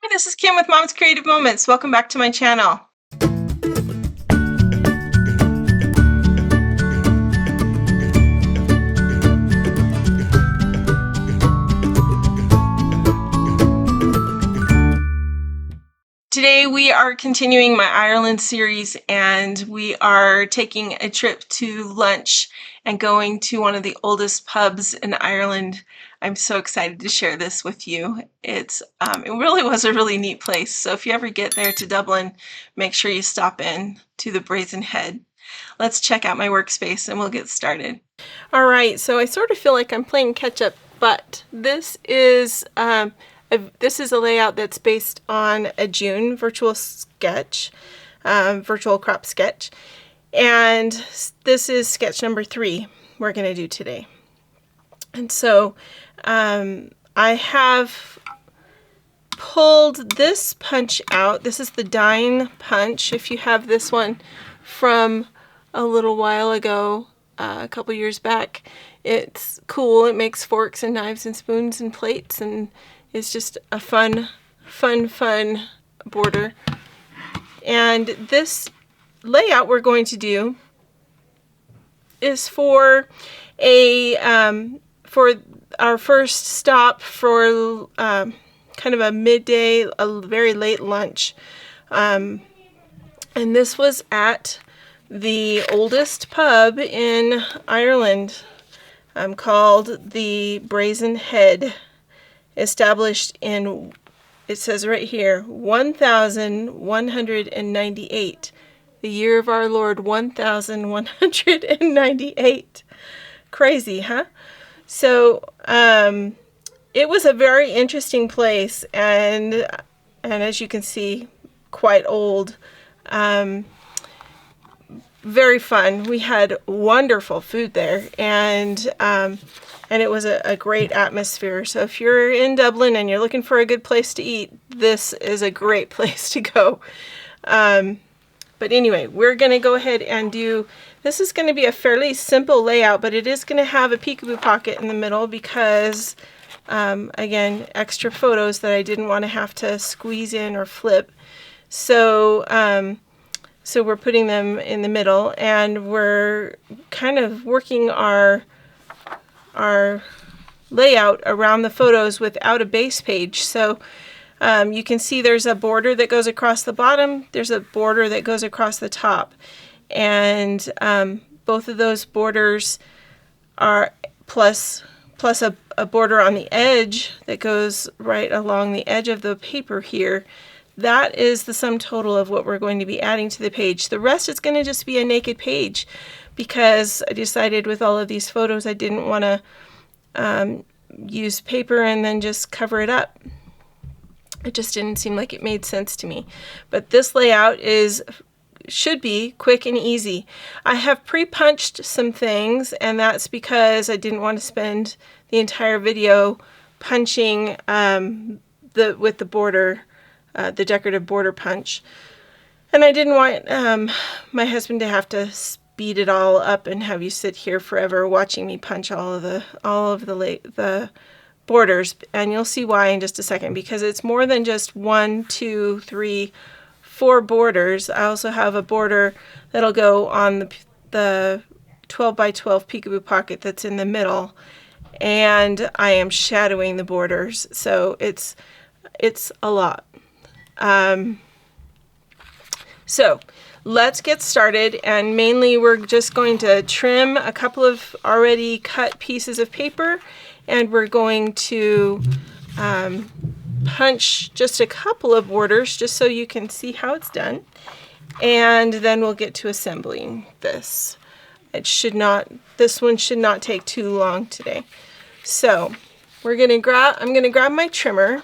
Hi, this is Kim with Mom's Creative Moments. Welcome back to my channel. Today we are continuing my Ireland series, and we are taking a trip to lunch and going to one of the oldest pubs in Ireland. I'm so excited to share this with you. It really was a really neat place. So if you ever get there to Dublin, make sure you stop in to the Brazen Head. Let's check out my workspace and we'll get started. All right, so I sort of feel like I'm playing catch up, but this is a layout that's based on a June virtual sketch, virtual crop sketch, and this is sketch number 3 we're going to do today. And so I have pulled this punch out. This is the Dine punch. If you have this one from a little while ago, a couple years back, it's cool. It makes forks and knives and spoons and plates, and it's just a fun border. And this layout we're going to do is for our first stop for kind of a midday, a very late lunch. And this was at the oldest pub in Ireland, called the Brazen Head, established in, it says right here, 1198. The year of our Lord, 1198. Crazy, huh? So it was a very interesting place, and as you can see, quite old. Very fun. We had wonderful food there, and it was a great atmosphere. So if you're in Dublin and you're looking for a good place to eat, this is a great place to go. But anyway, we're going to go ahead and do, this is going to be a fairly simple layout, but it is going to have a Peekaboo Pocket in the middle because, again, extra photos that I didn't want to have to squeeze in or flip. So we're putting them in the middle, and we're kind of working our layout around the photos without a base page. So you can see there's a border that goes across the bottom, there's a border that goes across the top, and both of those borders are plus a border on the edge that goes right along the edge of the paper here. That is the sum total of what we're going to be adding to the page. The rest is going to just be a naked page because I decided with all of these photos I didn't want to use paper and then just cover it up. It just didn't seem like it made sense to me. But this layout should be quick and easy. I have pre-punched some things, and that's because I didn't want to spend the entire video punching with the border, the decorative border punch. And I didn't want my husband to have to speed it all up and have you sit here forever watching me punch all of the borders. And you'll see why in just a second, because it's more than just 1, 2, 3, 4 borders. I also have a border that'll go on the 12 by 12 Peekaboo Pocket that's in the middle, and I am shadowing the borders, so it's a lot. So let's get started, and mainly we're just going to trim a couple of already cut pieces of paper, and we're going to punch just a couple of borders just so you can see how it's done, and then we'll get to assembling this. This one should not take too long today. So I'm gonna grab my trimmer.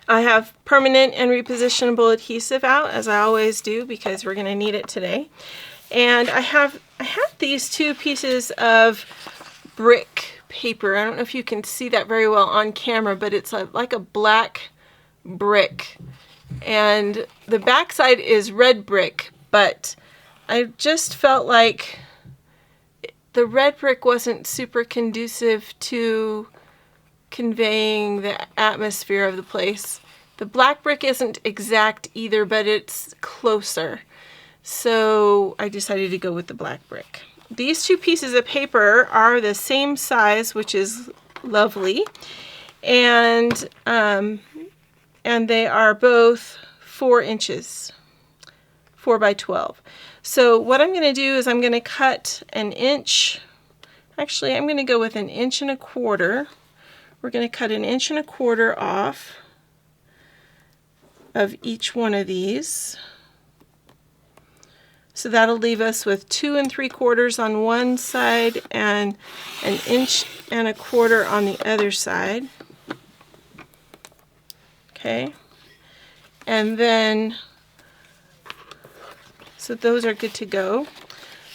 I have permanent and repositionable adhesive out, as I always do, because we're gonna need it today. And I have these 2 pieces of brick paper. I don't know if you can see that very well on camera, but it's like a black brick, and the back side is red brick, but I just felt like the red brick wasn't super conducive to conveying the atmosphere of the place. The black brick isn't exact either, but it's closer. So I decided to go with the black brick. These two pieces of paper are the same size, which is lovely. And they are both 4 inches, 4 by 12. So what I'm going to do is I'm going to cut an inch. Actually, I'm going to go with 1 1/4 inches. We're going to cut 1 1/4 inches off of each one of these. So that'll leave us with 2 3/4 inches on one side and 1 1/4 inches on the other side. Okay, and then, so those are good to go.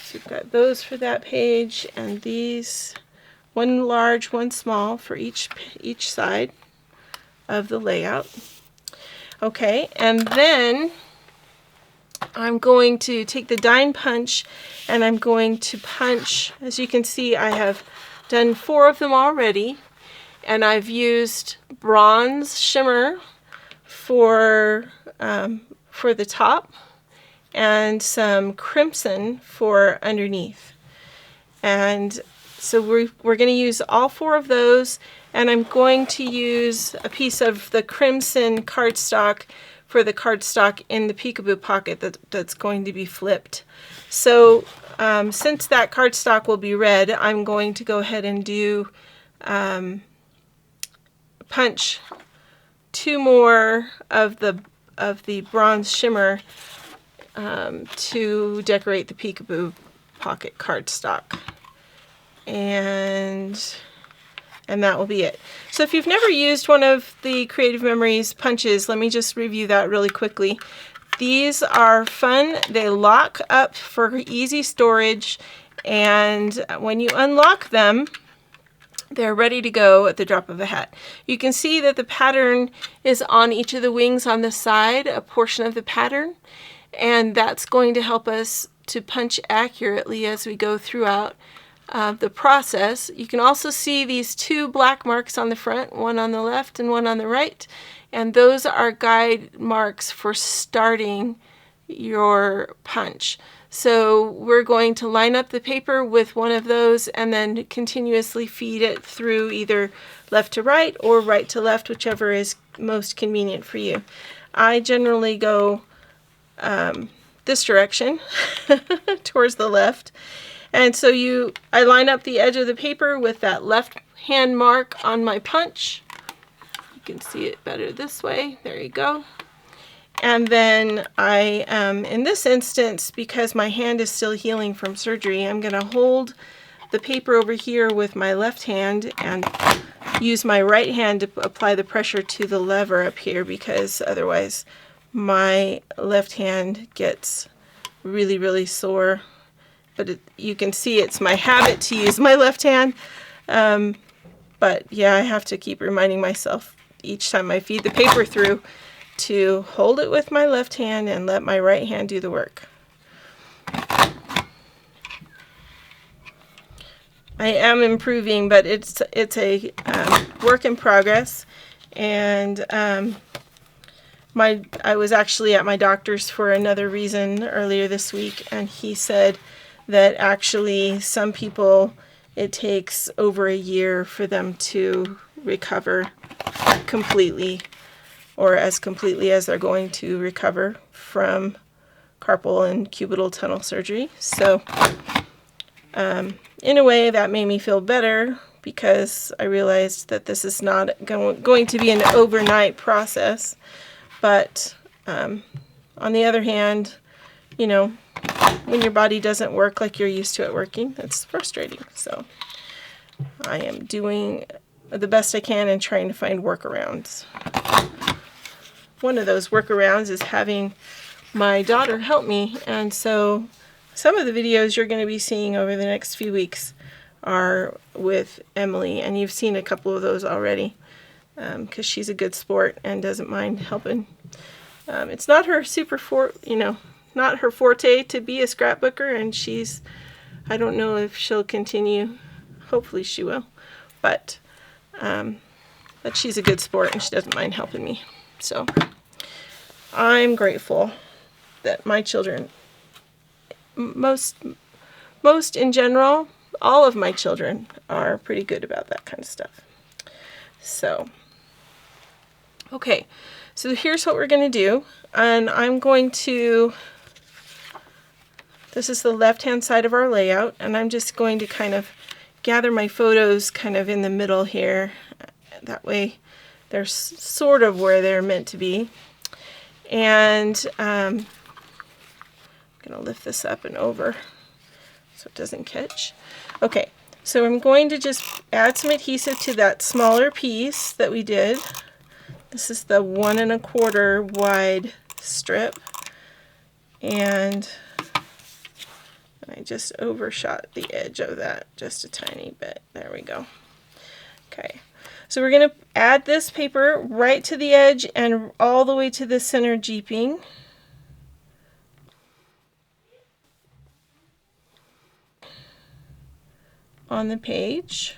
So we've got those for that page, and these, one large, one small for each side of the layout. Okay, and then I'm going to take the Dine punch and I'm going to punch. As you can see, I have done 4 of them already, and I've used bronze shimmer for the top and some crimson for underneath. And so we're going to use all 4 of those, and I'm going to use a piece of the crimson cardstock for the cardstock in the Peekaboo Pocket that's going to be flipped. So since that cardstock will be red, I'm going to go ahead and do punch 2 more of the bronze shimmer to decorate the Peekaboo Pocket cardstock. And that will be it. So if you've never used one of the Creative Memories punches, let me just review that really quickly. These are fun. They lock up for easy storage, and when you unlock them, they're ready to go at the drop of a hat. You can see that the pattern is on each of the wings on the side, a portion of the pattern, and that's going to help us to punch accurately as we go throughout the process. You can also see these 2 black marks on the front, one on the left and one on the right, and those are guide marks for starting your punch. So we're going to line up the paper with one of those and then continuously feed it through either left to right or right to left, whichever is most convenient for you. I generally go this direction towards the left. And so I line up the edge of the paper with that left hand mark on my punch. You can see it better this way. There you go. And then I, in this instance, because my hand is still healing from surgery, I'm going to hold the paper over here with my left hand and use my right hand to apply the pressure to the lever up here, because otherwise my left hand gets really, really sore. But you can see it's my habit to use my left hand. But yeah, I have to keep reminding myself each time I feed the paper through to hold it with my left hand and let my right hand do the work. I am improving, but it's a work in progress. And I was actually at my doctor's for another reason earlier this week, and he said that actually some people, it takes over a year for them to recover completely, or as completely as they're going to recover from carpal and cubital tunnel surgery. So in a way that made me feel better, because I realized that this is not going to be an overnight process. But on the other hand, you know, when your body doesn't work like you're used to it working, that's frustrating. So I am doing the best I can and trying to find workarounds. One of those workarounds is having my daughter help me, and so some of the videos you're going to be seeing over the next few weeks are with Emily, and you've seen a couple of those already, because she's a good sport and doesn't mind helping. It's not her not her forte to be a scrapbooker, and I don't know if she'll continue. Hopefully she will, but But she's a good sport and she doesn't mind helping me. So I'm grateful that my children, most in general, all of my children are pretty good about that kind of stuff. So, okay, so here's what we're going to do. And I'm going to, this is the left-hand side of our layout, and I'm just going to kind of gather my photos kind of in the middle here. That way they're sort of where they're meant to be. And I'm going to lift this up and over so it doesn't catch. Okay, so I'm going to just add some adhesive to that smaller piece that we did. This is the 1 1/4 wide strip, and I just overshot the edge of that just a tiny bit. There we go. Okay, so we're going to add this paper right to the edge and all the way to the center jeeping. On the page.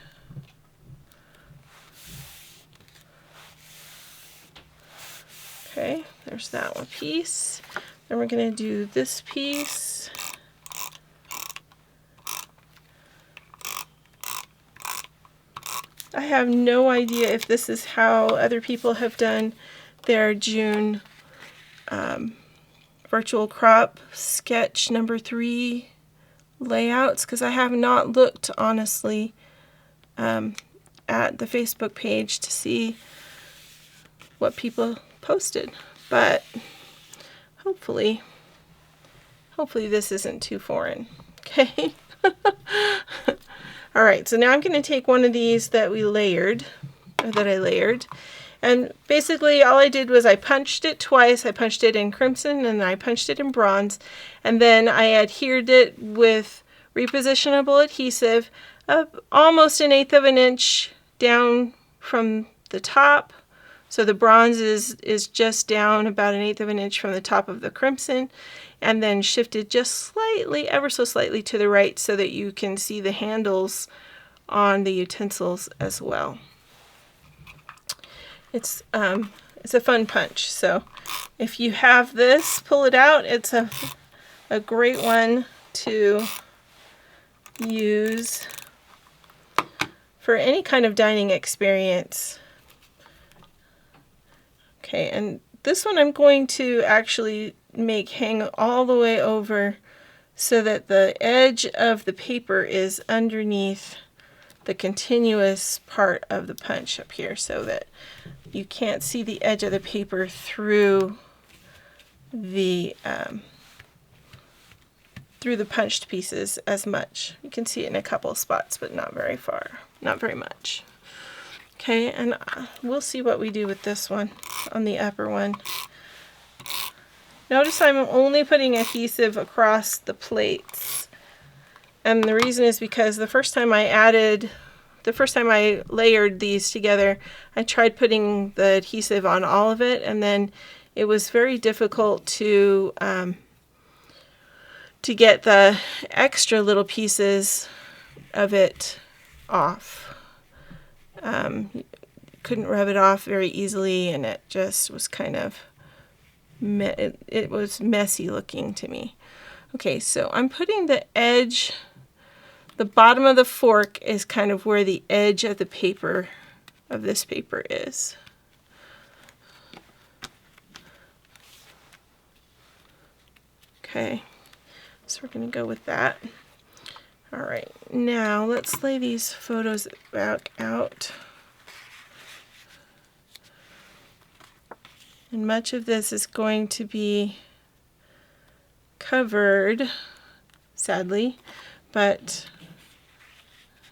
Okay, there's that one piece. Then we're going to do this piece. I have no idea if this is how other people have done their June virtual crop sketch number 3 layouts, because I have not looked honestly at the Facebook page to see what people posted, but hopefully this isn't too foreign. Okay. All right, so now I'm going to take one of these that we layered, or that I layered, and basically all I did was I punched it twice. I punched it in crimson and I punched it in bronze, and then I adhered it with repositionable adhesive almost 1/8 of an inch down from the top. So the bronze is just down about 1/8 of an inch from the top of the crimson, and then shifted just slightly, ever so slightly to the right so that you can see the handles on the utensils as well. It's a fun punch, so if you have this, pull it out. It's a great one to use for any kind of dining experience. Okay, and this one I'm going to actually make hang all the way over so that the edge of the paper is underneath the continuous part of the punch up here, so that you can't see the edge of the paper through the punched pieces as much. You can see it in a couple of spots, but not very far, not very much. Okay, and we'll see what we do with this one on the upper one. Notice I'm only putting adhesive across the plates, and the reason is because the first time I layered these together, I tried putting the adhesive on all of it, and then it was very difficult to get the extra little pieces of it off. Couldn't rub it off very easily, and it just was kind of it was messy looking to me. Okay, so I'm putting the edge, the bottom of the fork is kind of where the edge of the paper, of this paper is. Okay, so we're going to go with that. All right, now let's lay these photos back out. And much of this is going to be covered, sadly, but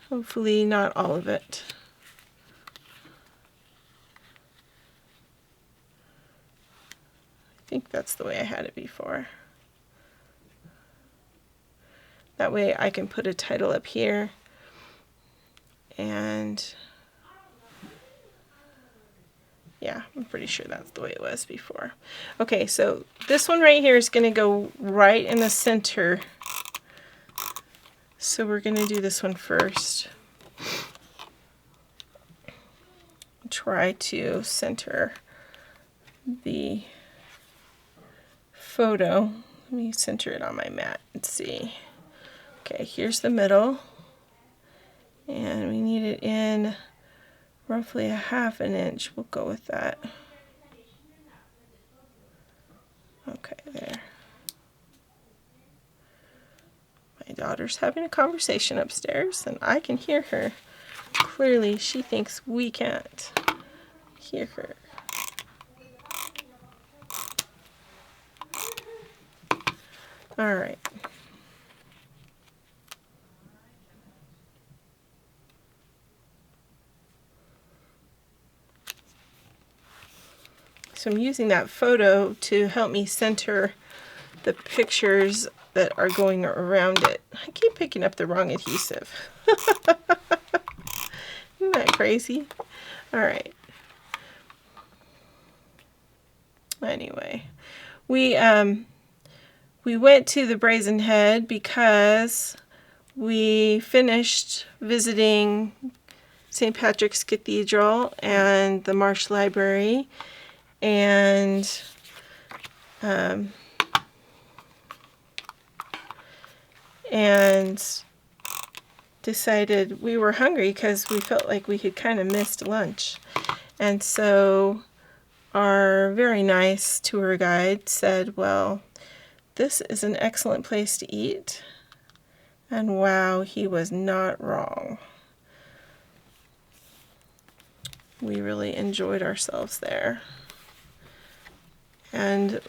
hopefully not all of it. I think that's the way I had it before. That way I can put a title up here, and yeah, I'm pretty sure that's the way it was before. Okay, so this one right here is going to go right in the center. So we're going to do this one first. try to center the photo. Let me center it on my mat and see. Okay, here's the middle, and we need it in roughly a ½ inch. We'll go with that. Okay, there. My daughter's having a conversation upstairs, and I can hear her. Clearly, she thinks we can't hear her. All right. So I'm using that photo to help me center the pictures that are going around it. I keep picking up the wrong adhesive. Isn't that crazy? All right. Anyway, we went to the Brazen Head because we finished visiting St. Patrick's Cathedral and the Marsh Library, and decided we were hungry because we felt like we had kind of missed lunch. And so our very nice tour guide said, well, this is an excellent place to eat. And wow, he was not wrong. We really enjoyed ourselves there. And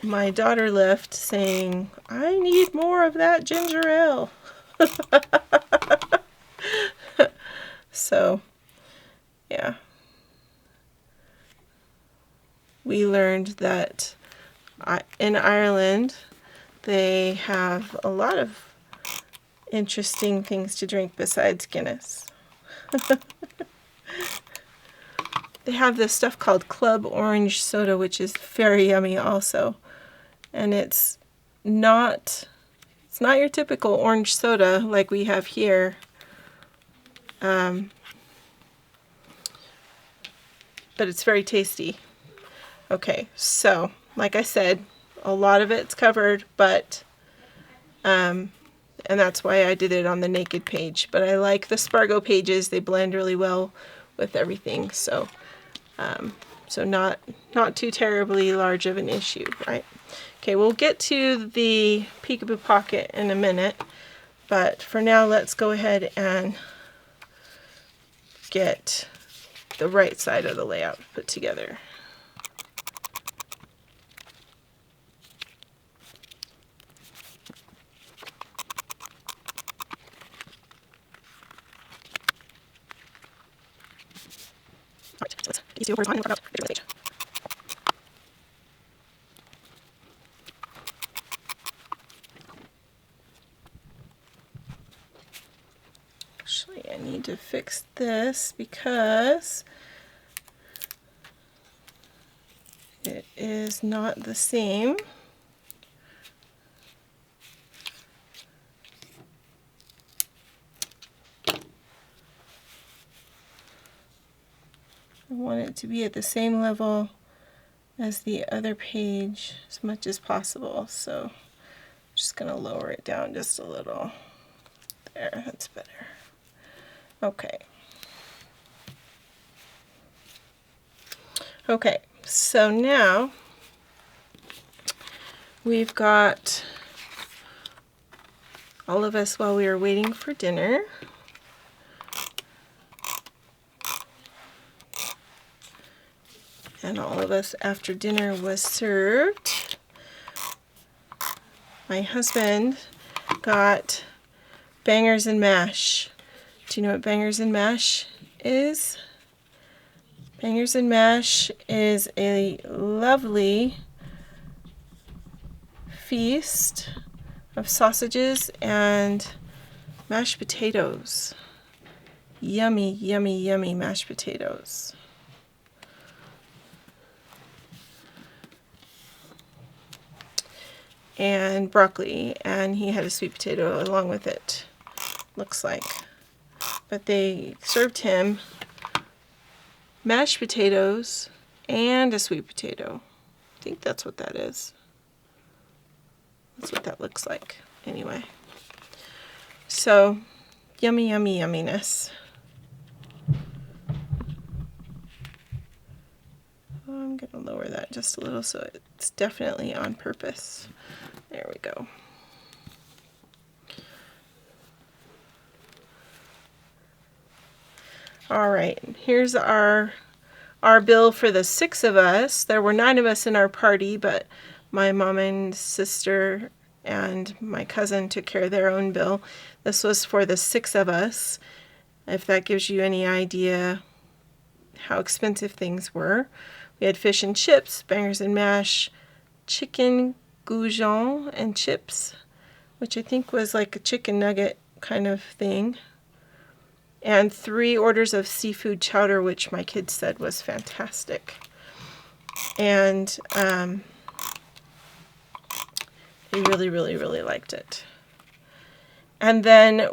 my daughter left saying, I need more of that ginger ale. So, yeah. We learned that in Ireland, they have a lot of interesting things to drink besides Guinness. They have this stuff called Club Orange Soda, which is very yummy also. And it's not your typical orange soda like we have here. But it's very tasty. Okay, so like I said, a lot of it's covered, but and that's why I did it on the naked page. But I like the Spargo pages; they blend really well with everything. So, so not too terribly large of an issue, right? Okay, we'll get to the Peekaboo Pocket in a minute, but for now, let's go ahead and get the right side of the layout put together. Actually, I need to fix this because it is not the same. I want it to be at the same level as the other page as much as possible, so I'm just going to lower it down just a little. There, that's better. Okay. Okay, so now we've got all of us while we were waiting for dinner. And all of us after dinner was served. My husband got bangers and mash. Do you know what bangers and mash is? Bangers and mash is a lovely feast of sausages and mashed potatoes. Yummy, yummy, yummy mashed potatoes. And broccoli, and he had a sweet potato along with it, looks like. But they served him mashed potatoes and a sweet potato. I think that's what that is. That's what that looks like anyway. So yummy, yummy, yumminess. I'm going to lower that just a little so it's definitely on purpose. There we go. All right, here's our bill for the 6 of us. There were 9 of us in our party, but my mom and sister and my cousin took care of their own bill. This was for the 6 of us, if that gives you any idea how expensive things were. We had fish and chips, bangers and mash, chicken goujon and chips, which I think was like a chicken nugget kind of thing, and 3 orders of seafood chowder, which my kids said was fantastic. And they really, really, really liked it. And then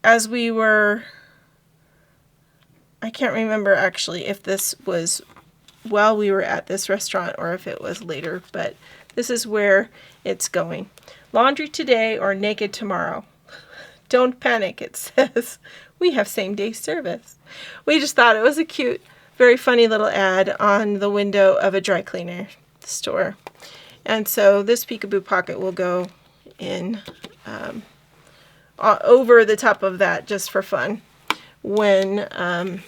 as we were, I can't remember actually if this was while we were at this restaurant or if it was later, but this is where it's going. Laundry today or naked tomorrow. Don't panic, it says. We have same-day service. We just thought it was a cute, very funny little ad on the window of a dry cleaner store. And so this Peekaboo Pocket will go in over the top of that just for fun when I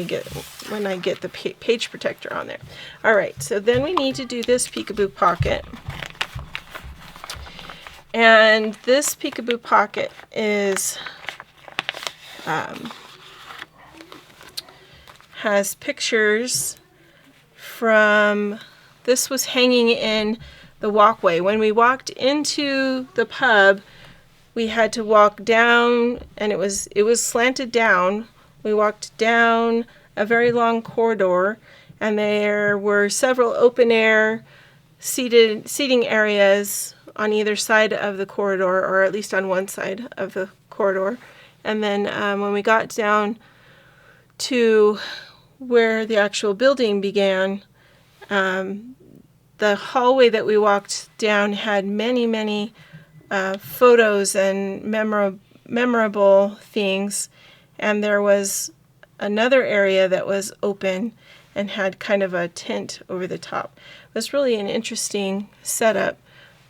get the page protector on there. All right, so then we need to do this Peekaboo Pocket. And this Peekaboo Pocket is has pictures from, this was hanging in the walkway. When we walked into the pub, we had to walk down, and it was slanted down. We walked down a very long corridor, and there were several open air seating areas on either side of the corridor, or at least on one side of the corridor. And then when we got down to where the actual building began, the hallway that we walked down had many, many photos and memorable things. And there was another area that was open and had kind of a tent over the top. It was really an interesting setup,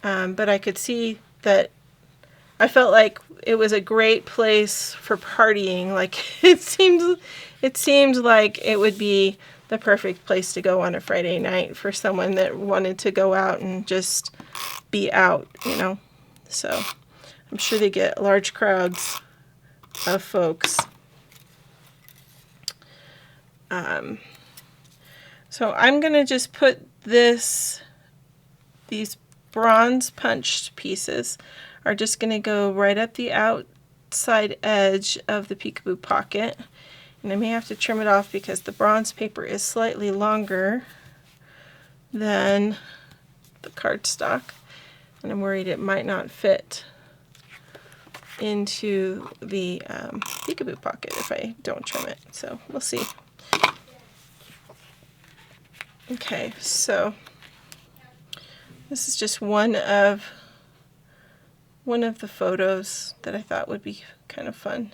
but I could see that I felt like it was a great place for partying. Like it seemed like it would be the perfect place to go on a Friday night for someone that wanted to go out and just be out, you know. So I'm sure they get large crowds of folks. So I'm going to just put these bronze punched pieces are just going to go right up the outside edge of the Peekaboo Pocket. And I may have to trim it off because the bronze paper is slightly longer than the cardstock. And I'm worried it might not fit into the Peekaboo Pocket if I don't trim it. So we'll see. Okay, so this is just one of the photos that I thought would be kind of fun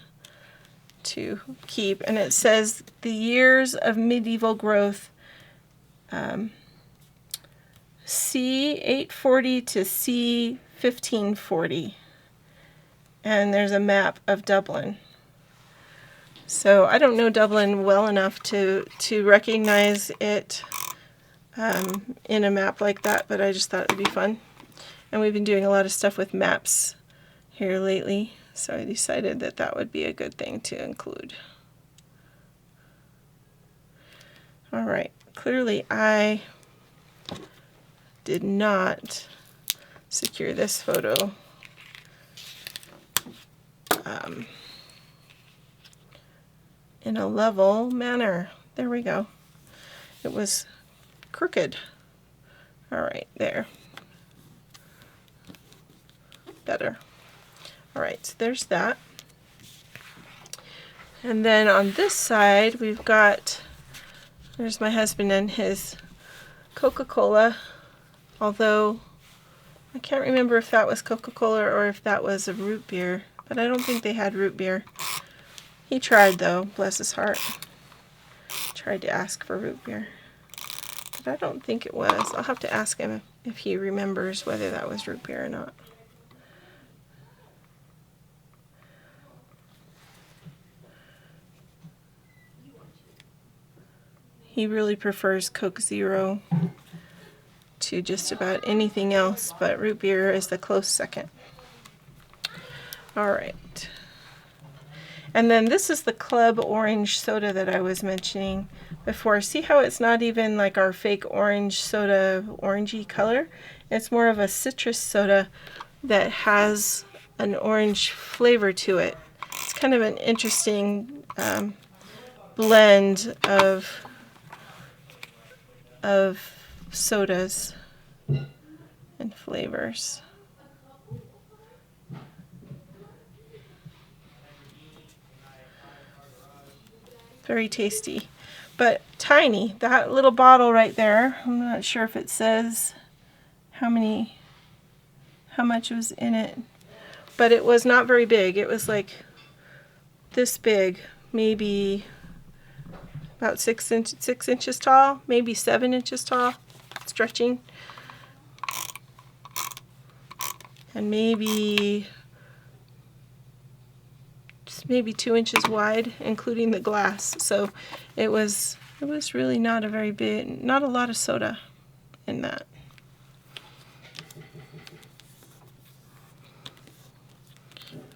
to keep, and it says the years of medieval growth, C 840 to C 1540, and there's a map of Dublin. So I don't know Dublin well enough to recognize it in a map like that, but I just thought it would be fun. And we've been doing a lot of stuff with maps here lately, so I decided that that would be a good thing to include. All right, clearly I did not secure this photo in a level manner. There we go. It was crooked. All right, there. Better. All right, so there's that. And then on this side, we've got There's my husband and his Coca-Cola, although I can't remember if that was Coca-Cola or if that was a root beer, but I don't think they had root beer. He tried though, bless his heart. Tried to ask for root beer, but I don't think it was. I'll have to ask him if he remembers whether that was root beer or not. He really prefers Coke Zero to just about anything else, but root beer is the close second. Alright. And then this is the Club Orange Soda that I was mentioning before. See how it's not even like our fake orange soda orangey color? It's more of a citrus soda that has an orange flavor to it. It's kind of an interesting blend of sodas and flavors. Very tasty, but tiny. That little bottle right there, I'm not sure if it says how much was in it, but it was not very big. It was like this big, maybe about 6 inches tall, maybe 7 inches tall, stretching, and maybe 2 inches wide, including the glass. So it was really not a very big, not a lot of soda in that.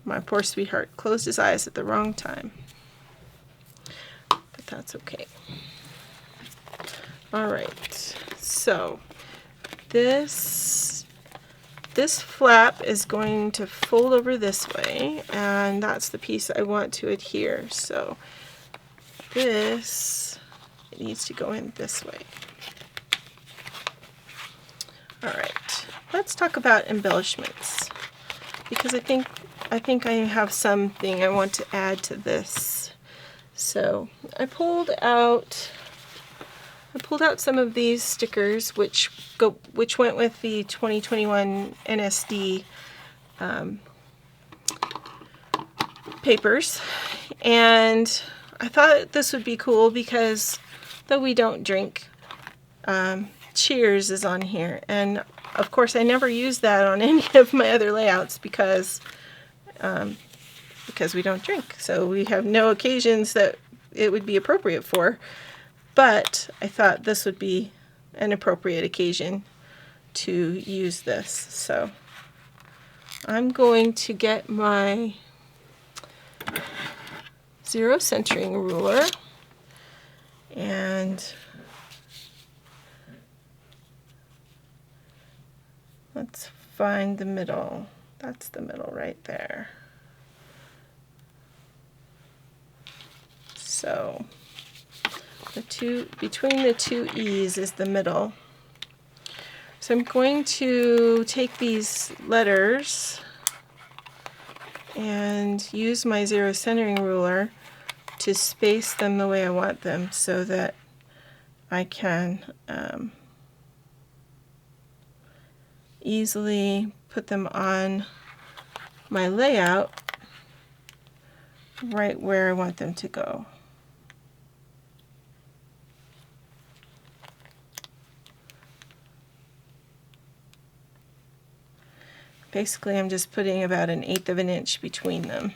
My poor sweetheart closed his eyes at the wrong time, but that's okay. All right, so this flap is going to fold over this way, and that's the piece I want to adhere. So this needs to go in this way. All right, let's talk about embellishments, because I think I have something I want to add to this. So I pulled out some of these stickers, which went with the 2021 NSD papers, and I thought this would be cool because though we don't drink, Cheers is on here, and of course I never use that on any of my other layouts because we don't drink, so we have no occasions that it would be appropriate for. But I thought this would be an appropriate occasion to use this. So I'm going to get my zero centering ruler, and let's find the middle. That's the middle right there. So between the two E's is the middle. So I'm going to take these letters and use my zero centering ruler to space them the way I want them so that I can easily put them on my layout right where I want them to go. Basically, I'm just putting about 1/8 of an inch between them.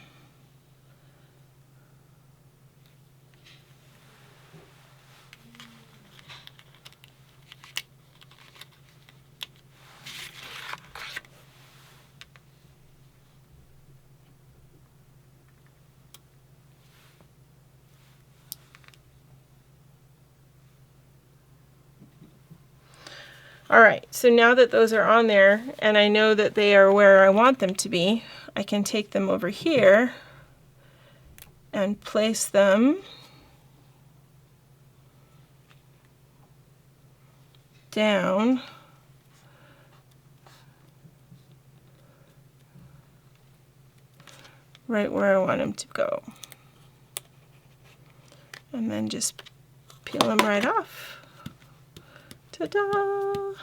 Alright, so now that those are on there and I know that they are where I want them to be, I can take them over here and place them down right where I want them to go. And then just peel them right off. Ta-da!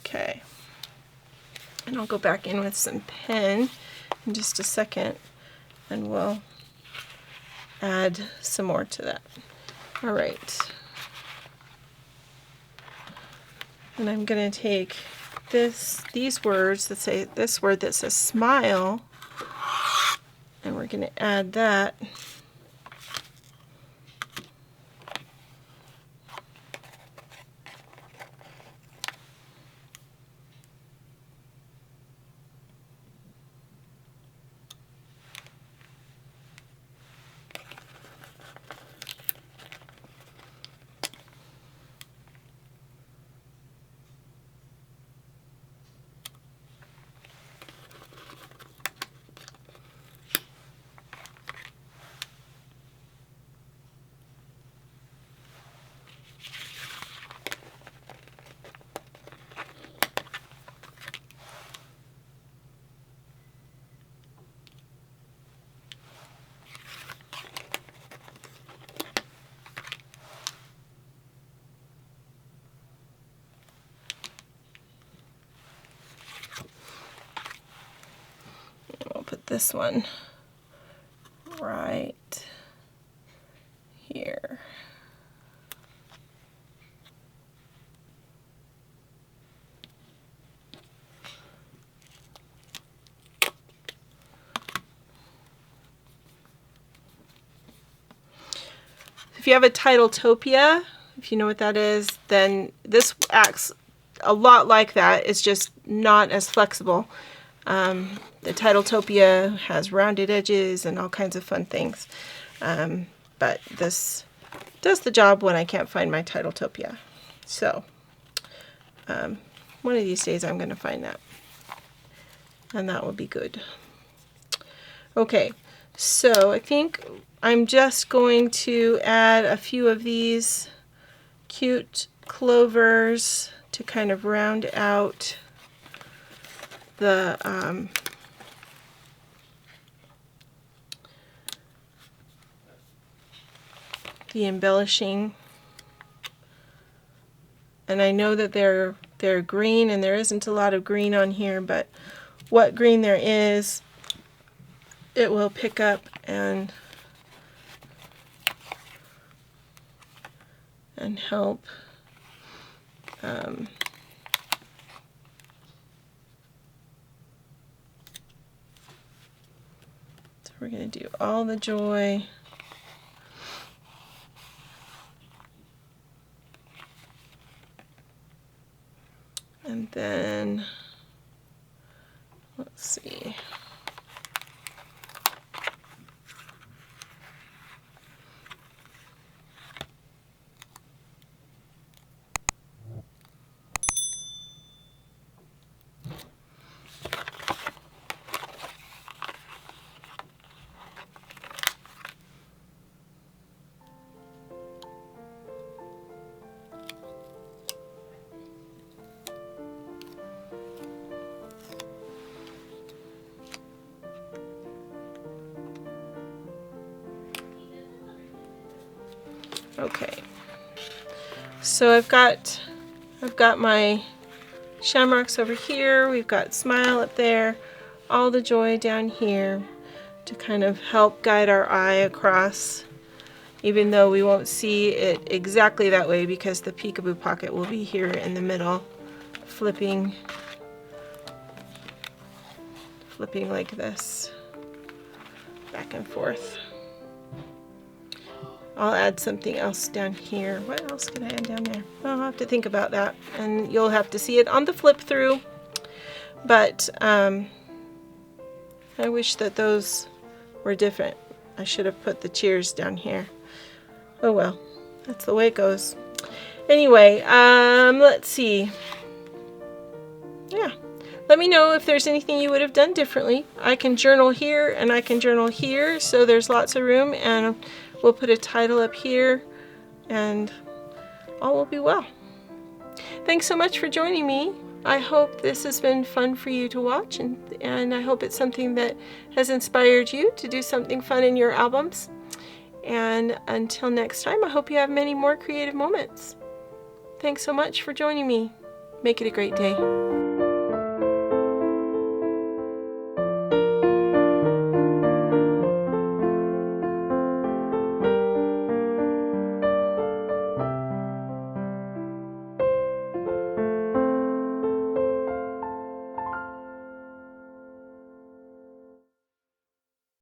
Okay. And I'll go back in with some pen in just a second, and we'll add some more to that. All right. And I'm going to take these words that say, this word that says smile, and we're going to add that. Put this one right here. If you have a Titletopia, if you know what that is, then this acts a lot like that. It's just not as flexible. The Titletopia has rounded edges and all kinds of fun things, but this does the job when I can't find my Titletopia. So one of these days I'm going to find that, and that will be good. Okay, so I think I'm just going to add a few of these cute clovers to kind of round out the embellishing. And I know that they're green, and there isn't a lot of green on here, but what green there is, it will pick up and help. So we're going to do all the joy. And then, let's see. Okay, so I've got my shamrocks over here, we've got smile up there, all the joy down here to kind of help guide our eye across, even though we won't see it exactly that way because the Peekaboo Pocket will be here in the middle, flipping like this, back and forth. I'll add something else down here. What else can I add down there? Well, I'll have to think about that, and you'll have to see it on the flip through. But I wish that those were different. I should have put the cheers down here. Oh well, that's the way it goes. Anyway, let's see. Yeah, let me know if there's anything you would have done differently. I can journal here and I can journal here, so there's lots of room, and we'll put a title up here, and all will be well. Thanks so much for joining me. I hope this has been fun for you to watch, and I hope it's something that has inspired you to do something fun in your albums. And until next time, I hope you have many more creative moments. Thanks so much for joining me. Make it a great day.